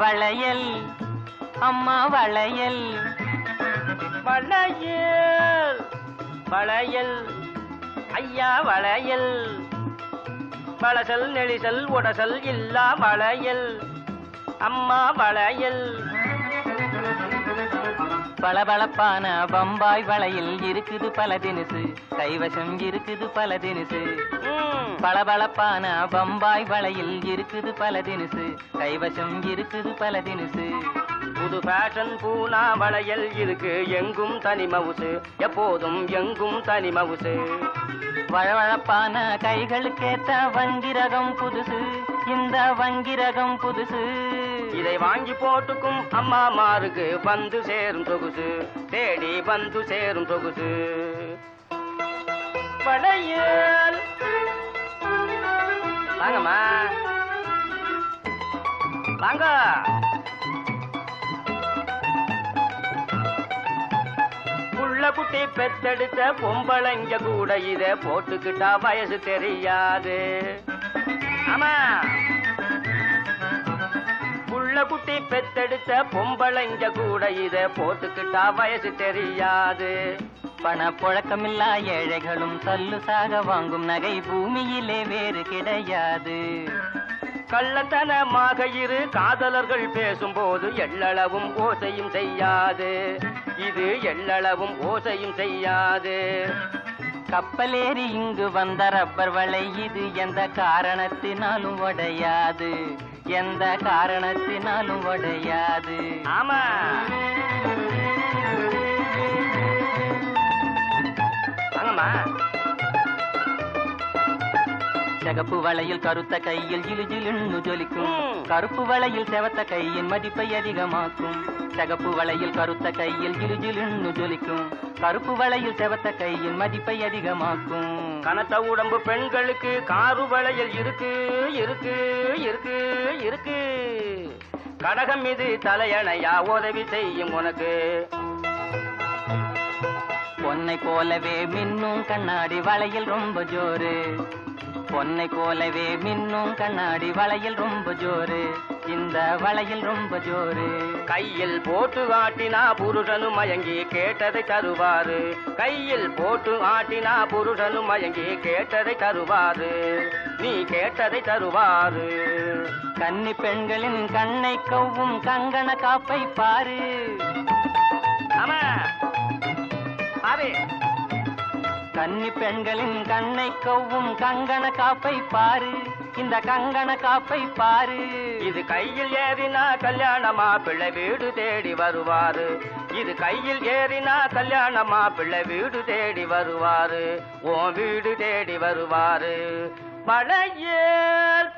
வளையல் அம்மா வளையல் வளையல் வளையல் ஐயா வளையல் வளசல் நெளிசல் உடசல் இல்லா வளையல் அம்மா வளையல் பளபளப்பான பம்பாய் வளையல் இருக்குது பல தினுசு கைவசம் இருக்குது பல தினுசு பளபளப்பான பம்பாய் வளையல் இருக்குது பல தினுசு கைவசம் இருக்குது பல தினுசு புது ஃபேஷன் பூனா வளையல் இருக்கு எங்கும் தனி மவுசு எப்போதும் எங்கும் தனி மவுசு வழவழப்பான கைகளுக்கேத்த வங்கிரகம் புதுசு இந்த வங்கிரகம் புதுசு இதை வாங்கி போட்டுக்கும் அம்மா மாருக்கு வந்து சேரும் சொகுசு தேடி வந்து சேரும் சொகுசு வளையல் வாங்கம்மா வாங்க புள்ள குட்டி பெத்தெடுத்த பொம்பளைங்க கூட இத போட்டுக்கிட்டா வயசு தெரியாது ஆமா புள்ள குட்டி பெத்தெடுத்த பொம்பளைங்க கூட இத போட்டுக்கிட்டா வயசு தெரியாது பண புழக்கமில்லா ஏழைகளும் தள்ளு சாக வாங்கும் நகை பூமியிலே வேறு கிடையாது கள்ளத்தனமாக இரு காதலர்கள் பேசும்போது எள்ளளவும் ஓசையும் செய்யாது இது எள்ளளவும் ஓசையும் செய்யாது கப்பலேறி இங்கு வந்த ரப்பர் வளை இது எந்த காரணத்தினாலும் உடையாது எந்த காரணத்தினாலும் உடையாது ஆமா வாங்கம்மா சிகப்பு வளையில் கருத்த கையில் ஜிலுஜிலுன்னு ஜொலிக்கும் கருப்பு வளையில் செவத்த கையின் மதிப்பை அதிகமாக்கும் சிகப்பு வளையில் கருத்த கையில் ஜிலுஜிலுன்னு ஜொலிக்கும் கருப்பு வளையில் செவத்த கையின் மதிப்பை அதிகமாக்கும் கனத்த உடம்பு பெண்களுக்கு காரு வளையல் இருக்கு இருக்கு இருக்கு இருக்கு கடகம் மீது தலையணையா உதவி செய்யும் உனக்கு பொன்னை போலவே மின்னும் கண்ணாடி வளையல் ரொம்ப ஜோரு பொன்னை போலவே மின்னும் கண்ணாடி வளையல் ரொம்ப ஜோரு இந்த வளையல் ரொம்ப ஜோரு கையில் போட்டு ஆட்டினா புருஷனும் மயங்கி கேட்டதை தருவாரு கையில் போட்டு ஆட்டினா புருஷனும் மயங்கி கேட்டதை தருவாரு நீ கேட்டதை தருவாரு கன்னி பெண்களின் கண்ணை கவ்வும் கங்கண காப்பை பாரு ஆமா பாரு கன்னி பெண்களின் கண்ணை கவ்வும் கங்கண காப்பை பாரு இந்த கங்கண காப்பை பாரு இது கையில் ஏறினா கல்யாணமா பிள்ளை வீடு தேடி வருவாரு இது கையில் ஏறினா கல்யாணமா பிள்ளை வீடு தேடி வருவாரு உன் வீடு தேடி வருவாரு வளையல்